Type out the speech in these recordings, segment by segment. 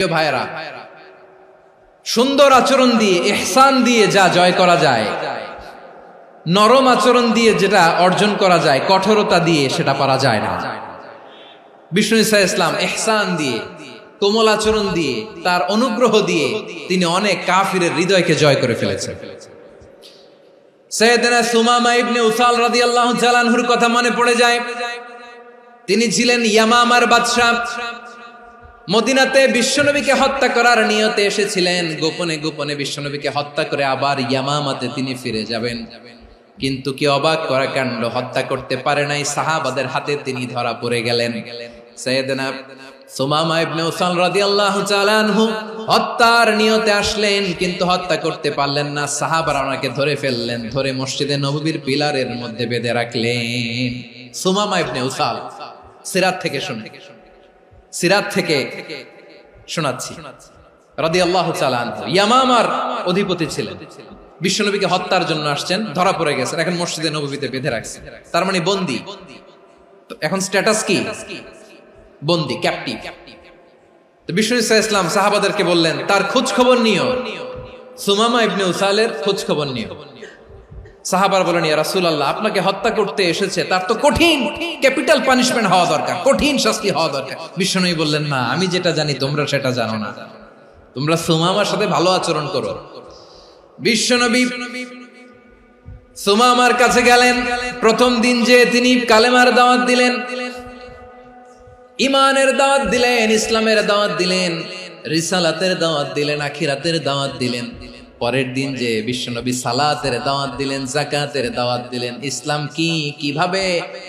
প্রিয় ভাইরা, সুন্দর আচরণ দিয়ে, ইহসান দিয়ে যা জয় করা যায়, নরম আচরণ দিয়ে যেটা অর্জন করা যায়, কঠোরতা দিয়ে সেটা পারা যায় না। বিষ্ণু ঈসা ইসলাম ইহসান দিয়ে, কোমল আচরণ দিয়ে, তার অনুগ্রহ দিয়ে তিনি অনেক কাফিরের হৃদয়কে জয় করে ফেলেছেন। সাইয়েদনা সুমামা ইবনে উসাল রাদিয়াল্লাহু তাআলা আনহুর কথা মনে পড়ে যায়। তিনি ছিলেন ইয়ামামার বাদশা। মদিনাতে বিশ্বনবীকে হত্যা করার নিয়তে এসেছিলেন। গোপনে গোপনে বিশ্বনবীকে হত্যা করে আবার ইয়ামামাতে তিনি ফিরে যাবেন। কিন্তু কি অবাক করা কাণ্ড, হত্যা করতে পারে নাই, সাহাবাদের হাতে তিনি ধরা পড়ে গেলেন। সাইয়েদনা সুমামা ইবনে উসাল রাদিয়াল্লাহু তাআলা আনহু হত্যার নিয়তে আসলেন, কিন্তু হত্যা করতে পারলেন না। সাহাবারা ওনাকে ধরে ফেললেন, ধরে মসজিদে নববীর পিলারের মধ্যে বেঁধে রাখলেন। সুমামা ইবনে উসাল সিরাত থেকে শোনাচ্ছি রাদিয়াল্লাহু তাআলা আনহু ইয়ামামার অধিপতি ছিলেন। বিশ্বনবীকে হত্যার জন্য আসছেন, ধরা পড়ে গেছেন, এখন মসজিদে নববীতে বেঁধে রাখছেন। তার মানে বন্দী। তো এখন স্ট্যাটাস কি? বন্দী, ক্যাপ্টিভ। তো বিষ্ণু ঈসা ইসলাম সাহাবাদেরকে বললেন, তার খোঁজ খবর নিও, সুমামা ইবনে উসালের খোঁজ খবর নিও। সাহাবার বলেন, ইয়া রাসূলুল্লাহ, আপনাকে হত্যা করতে এসেছে, তার তো কঠিন ক্যাপিটাল পানিশমেন্ট হওয়া দরকার, কঠিন শাস্তি হওয়া দরকার। বিশ্বনবী বললেন, না, আমি যেটা জানি তোমরা সেটা জানো না, তোমরা সুমামার সাথে ভালো আচরণ করো। বিশ্বনবী সুমামার কাছে গেলেন। প্রথম দিন যে তিনি কালেমার দাওয়াত দিলেন, ইমানের দাওয়াত দিলেন, ইসলামের দাওয়াত দিলেন, রিসালাতের দাওয়াত দিলেন, আখিরাতের দাওয়াত দিলেন। পরের দিন যে বিশ্বনবী সালাতের দাওয়াত দিলেন, যাকাতের দাওয়াত দিলেন, ইসলাম কি, কিভাবে,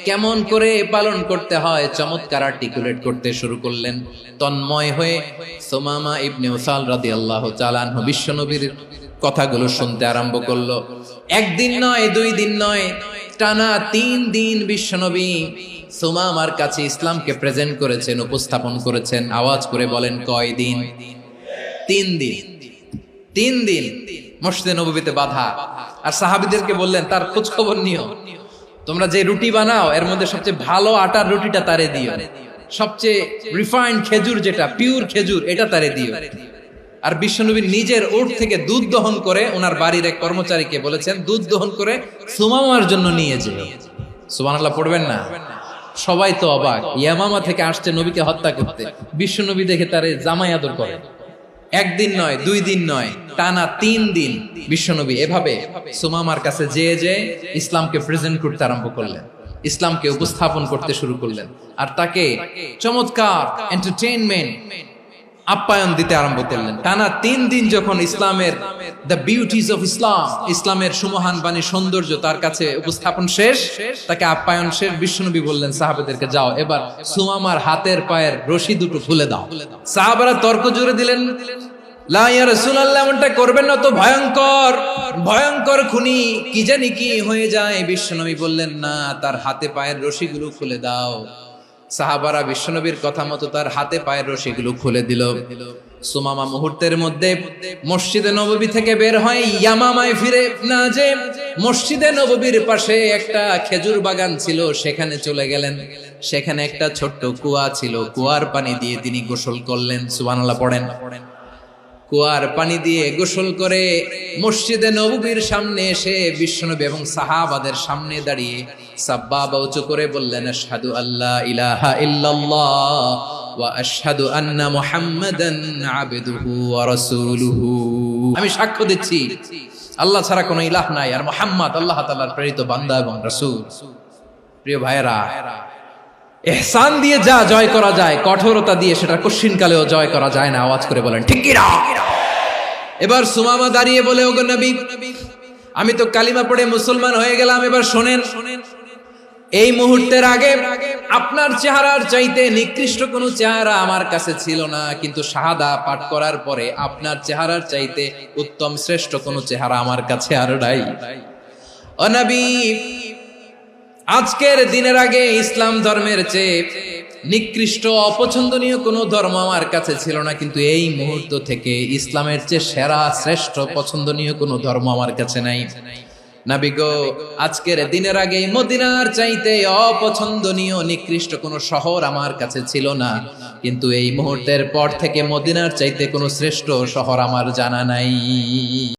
কেমন করে পালন করতে হয় চমৎকার আর্টিকুলেট করতে শুরু করলেন। তন্ময় হয়ে সুমামা ইবনে উসাল রাদিয়াল্লাহু তাআলা আনহু বিশ্বনবীর কথাগুলো শুনতে আরম্ভ করলো। একদিন নয়, 2 দিন নয়, টানা 3 দিন বিশ্বনবী সুমামার কাছে ইসলামকে প্রেজেন্ট করেছেন, উপস্থাপন করেছেন। আওয়াজ করে বলেন, কয় দিন? 3 দিন। 3 দিন মসজিদে নববীতে বাধা। আর সাহাবীদেরকে বললেন, তার খোঁজ খবর নিও, তোমরা যে রুটি বানাও এর মধ্যে সবচেয়ে ভালো আটার রুটিটা তারে দিও, সবচেয়ে রিফাইন্ড খেজুর, যেটা পিওর খেজুর, এটা তারে দিও। আর বিশ্বনবী নিজের উট থেকে দুধ দহন করে ওনার বাড়ির এক কর্মচারীকে বলেছেন, দুধ দহন করে সুমামার জন্য নিয়ে যেও। সুবহানাল্লাহ পড়বেন না? সবাই তো অবাক, ইয়ামামা থেকে আসছে নবীকে হত্যা করতে, বিশ্বনবী দেখে তারে জামাই আদর করে। 1 দিন নয়, 2 দিন নয়, টানা 3 দিন বিশ্বনবী এভাবে সুমামার কাছে যেয়ে ইসলামকে প্রেজেন্ট করতে আরম্ভ করলেন, ইসলামকে উপস্থাপন করতে শুরু করলেন। আর তাকে চমৎকার এন্টারটেইনমেন্ট, আপ্যায়ন দিতে আরম্ভ করলেন। টানা 3 দিন যখন ইসলামের দ্য বিউটিজ অফ ইসলাম, ইসলামের সুমহান বাণী, সৌন্দর্য তার কাছে উপস্থাপন শেষ, তাকে আপ্যায়ন শেষ, বিশ্বনবী বললেন সাহাবাদেরকে, যাও এবার সুমামার হাতের পায়ের রশি দুটো খুলে দাও। সাহাবারা তর্ক জুড়ে দিলেন, লা ইয়া রাসূলুল্লাহ, এমনটা করবেন না, তো ভয়ঙ্কর ভয়ঙ্কর খুনি, কি জানি কি হয়ে যায়। বিশ্বনবী বললেন, না, তার হাতে পায়ের রশিগুলো খুলে দাও। সাহাবারা বিশ্বনবীর কথা মতো তার হাতে পায়ের রশিগুলো খুলে দিল। সুমামা মুহূর্তের মধ্যে মসজিদে নববী থেকে বের হয়, ইয়ামামায় ফিরে না যে মসজিদে নববীর পাশে একটা খেজুর বাগান ছিল, সেখানে চলে গেলেন। সেখানে একটা ছোট্ট কুয়া ছিল, কুয়ার পানি দিয়ে তিনি গোসল করলেন। সুবহানাল্লাহ পড়েন। কুয়ার পানি দিয়ে গোসল করে মসজিদে নববীর সামনে এসে বিশ্বনবী এবং সাহাবাদের সামনে দাঁড়িয়ে সাব্বাবা উঁচু করে বললেন, আশহাদু আল্লা ইলাহা ইল্লাল্লাহ ওয়া আশহাদু আন্না মুহাম্মাদান আবদুহু ওয়া রাসূলুহু। আমি সাক্ষ্য দিচ্ছি আল্লাহ ছাড়া কোনো ইলাহ নাই, আর মুহাম্মদ আল্লাহ তাআলার প্রেরিত বান্দা এবং রাসূল। প্রিয় ভাইয়েরা, ইহসান দিয়ে যা জয় করা যায়, কঠোরতা দিয়ে সেটা কঠিনকালেও জয় করা যায় না। আওয়াজ করে বলেন, ঠিক কি না? এবার সুমামা দাঁড়িয়ে বলে, ওগো নবী, আমি তো কালিমা পড়ে মুসলমান হয়ে গেলাম, এবার শোনেন, এই মুহূর্তের আগে আপনার চেহারার চাইতে নিকৃষ্ট কোনো চেহারা আমার কাছে ছিল না, কিন্তু শাহাদা পাঠ করার পরে আপনার চেহারার চাইতে উত্তম শ্রেষ্ঠ কোনো চেহারা আমার কাছে আর নাই। ও নবী, আজকের দিনের আগে ইসলাম ধর্মের চেয়ে নিকৃষ্ট অপছন্দনীয় কোনো ধর্ম আমার কাছে ছিল না, কিন্তু এই মুহূর্ত থেকে ইসলামের চেয়ে সেরা, শ্রেষ্ঠ, পছন্দনীয় কোনো ধর্ম আমার কাছে নাই। নবী গো, আজকের দিনের আগেই মদিনার চাইতে অপছন্দনীয় নিকৃষ্ট কোনো শহর আমার কাছে ছিল না, কিন্তু এই মুহূর্তের পর থেকে মদিনার চাইতে কোনো শ্রেষ্ঠ শহর আমার জানা নাই।